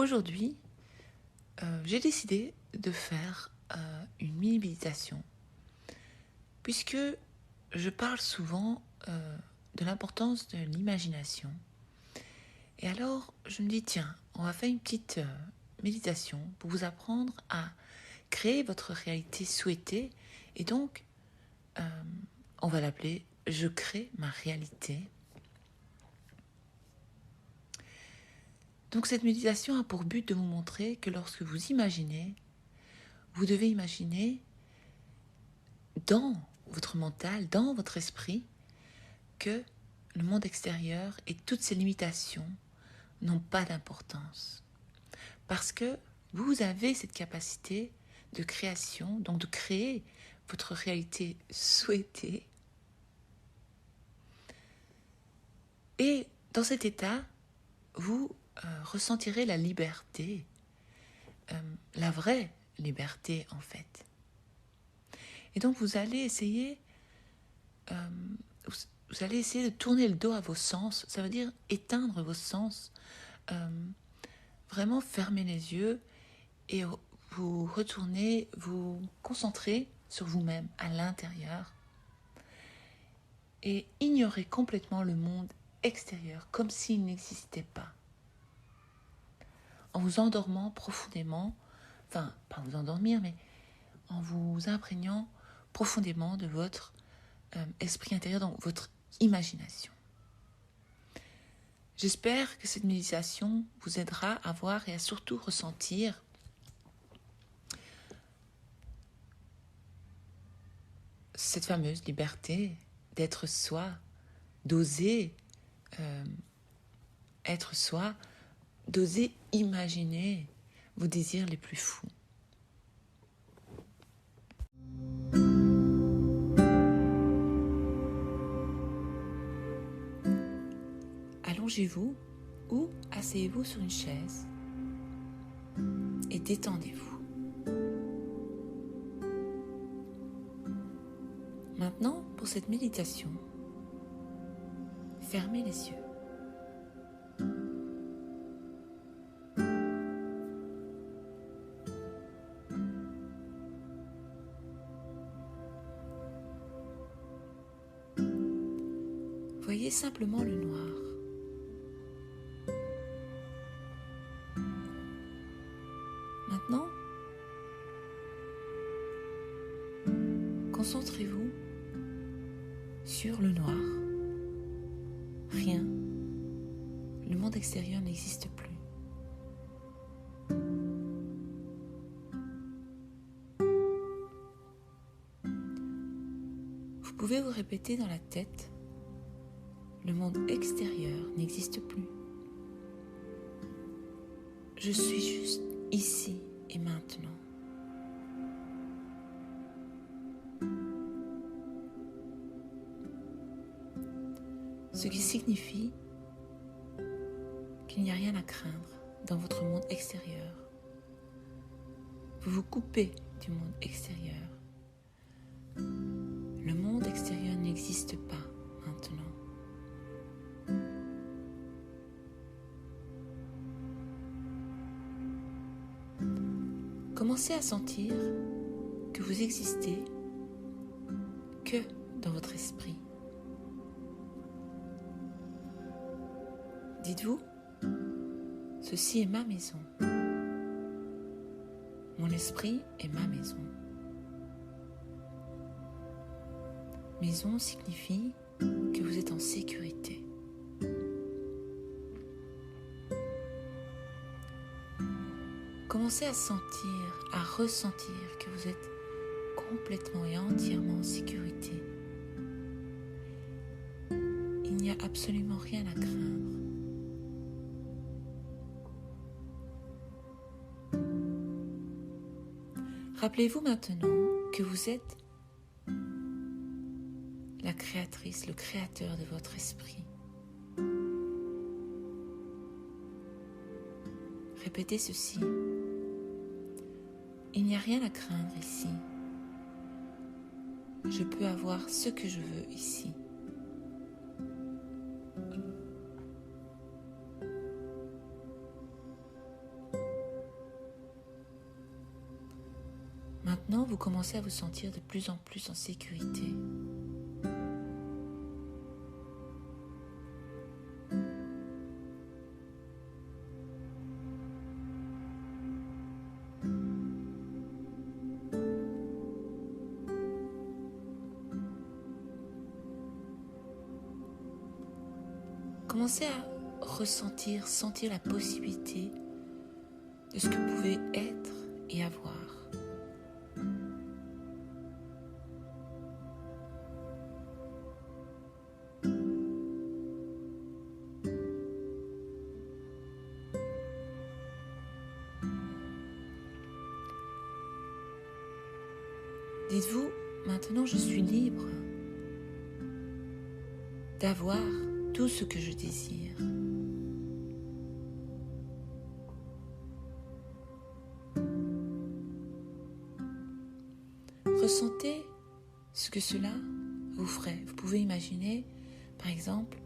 Aujourd'hui, j'ai décidé de faire une mini-méditation puisque je parle souvent de l'importance de l'imagination. Et alors, je me dis, tiens, on va faire une petite méditation pour vous apprendre à créer votre réalité souhaitée. Et donc, on va l'appeler « Je crée ma réalité ». Donc cette méditation a pour but de vous montrer que lorsque vous imaginez, vous devez imaginer dans votre mental, dans votre esprit, que le monde extérieur et toutes ses limitations n'ont pas d'importance. Parce que vous avez cette capacité de création, donc de créer votre réalité souhaitée. Et dans cet état, vous ressentirez la liberté, la vraie liberté en fait. Et donc vous allez essayer de tourner le dos à vos sens, ça veut dire éteindre vos sens, vraiment fermer les yeux et vous retourner, vous concentrer sur vous-même à l'intérieur et ignorer complètement le monde extérieur comme s'il n'existait pas. En vous endormant profondément, enfin pas vous endormir, mais en vous imprégnant profondément de votre esprit intérieur, dans votre imagination. J'espère que cette méditation vous aidera à voir et à surtout ressentir cette fameuse liberté d'être soi, d'oser être soi, d'oser imaginer vos désirs les plus fous. Allongez-vous ou asseyez-vous sur une chaise et détendez-vous. Maintenant, pour cette méditation, fermez les yeux. Voyez simplement le noir. Maintenant, concentrez-vous sur le noir. Rien. Le monde extérieur n'existe plus. Vous pouvez vous répéter dans la tête, le monde extérieur n'existe plus. Je suis juste ici et maintenant. Ce qui signifie qu'il n'y a rien à craindre dans votre monde extérieur. Vous vous coupez du monde extérieur. Le monde extérieur n'existe pas maintenant. Commencez à sentir que vous existez que dans votre esprit. Dites-vous, ceci est ma maison. Mon esprit est ma maison. Maison signifie que vous êtes en sécurité. Commencez à sentir, à ressentir que vous êtes complètement et entièrement en sécurité. Il n'y a absolument rien à craindre. Rappelez-vous maintenant que vous êtes la créatrice, le créateur de votre esprit. Répétez ceci. Il n'y a rien à craindre ici. Je peux avoir ce que je veux ici. Maintenant, vous commencez à vous sentir de plus en plus en sécurité. Commencez à sentir la possibilité de ce que vous pouvez être et avoir. Dites-vous, maintenant je suis libre d'avoir tout ce que je désire. Ressentez ce que cela vous ferait. Vous pouvez imaginer, par exemple,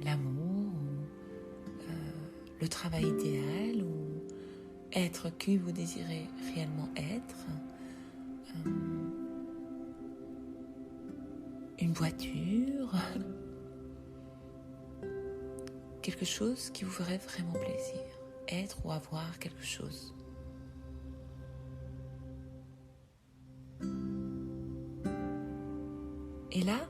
l'amour, le travail idéal, ou être qui vous désirez réellement être, une voiture, quelque chose qui vous ferait vraiment plaisir, être ou avoir quelque chose. Et là,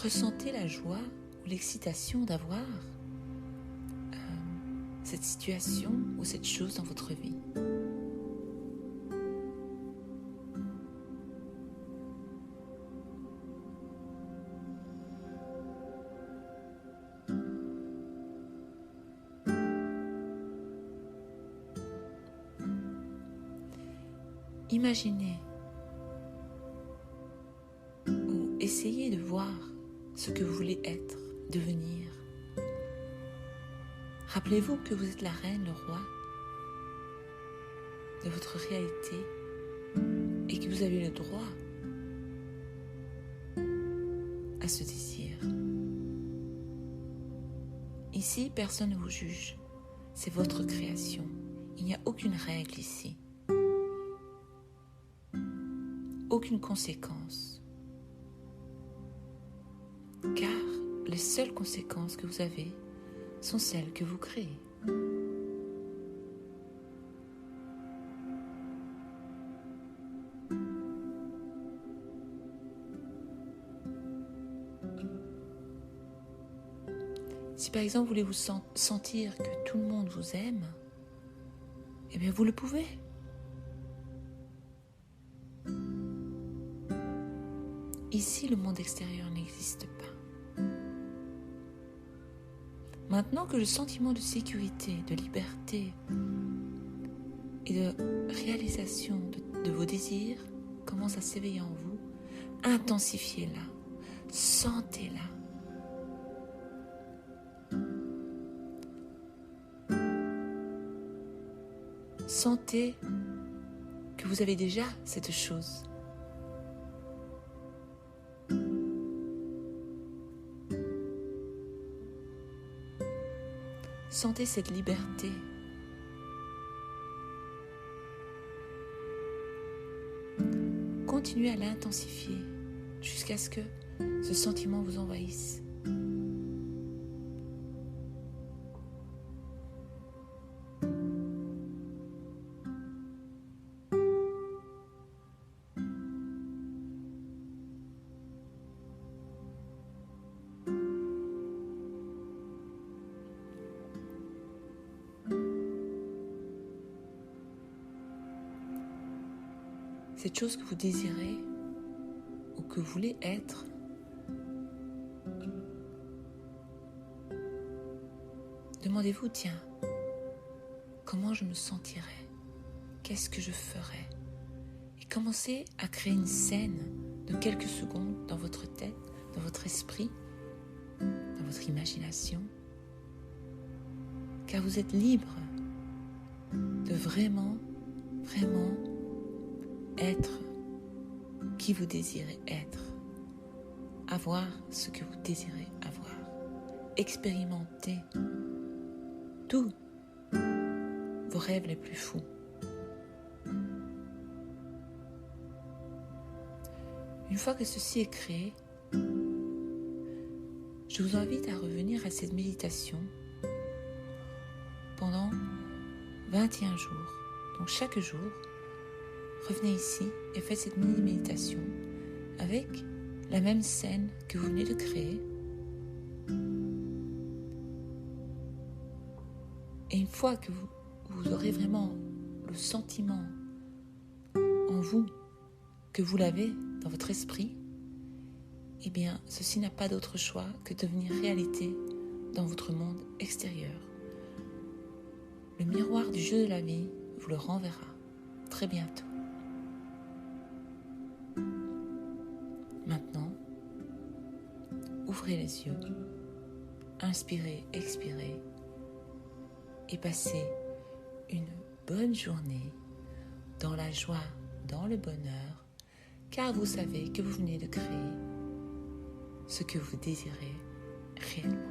ressentez la joie ou l'excitation d'avoir cette situation ou cette chose dans votre vie. Imaginez ou essayez de voir ce que vous voulez être, devenir. Rappelez-vous que vous êtes la reine, le roi de votre réalité et que vous avez le droit à ce désir. Ici, personne ne vous juge. C'est votre création. Il n'y a aucune règle ici. Aucune conséquence. Car les seules conséquences que vous avez sont celles que vous créez. Si par exemple vous voulez vous sentir que tout le monde vous aime, eh bien vous le pouvez. Ici, le monde extérieur n'existe pas. Maintenant que le sentiment de sécurité, de liberté et de réalisation de vos désirs commence à s'éveiller en vous, intensifiez-la, sentez-la. Sentez que vous avez déjà cette chose. Sentez cette liberté. Continuez à l'intensifier jusqu'à ce que ce sentiment vous envahisse. Cette chose que vous désirez ou que vous voulez être, demandez-vous, tiens, comment je me sentirais? Qu'est-ce que je ferais? Et commencez à créer une scène de quelques secondes dans votre tête, dans votre esprit, dans votre imagination, car vous êtes libre de vraiment être qui vous désirez être, avoir ce que vous désirez avoir, expérimenter tout, vos rêves les plus fous. Une fois que ceci est créé, je vous invite à revenir à cette méditation pendant 21 jours. Donc chaque jour, revenez ici et faites cette mini-méditation avec la même scène que vous venez de créer. Et une fois que vous aurez vraiment le sentiment en vous que vous l'avez dans votre esprit, eh bien, ceci n'a pas d'autre choix que de devenir réalité dans votre monde extérieur. Le miroir du jeu de la vie vous le renverra très bientôt. Maintenant, ouvrez les yeux, inspirez, expirez et passez une bonne journée dans la joie, dans le bonheur, car vous savez que vous venez de créer ce que vous désirez réellement.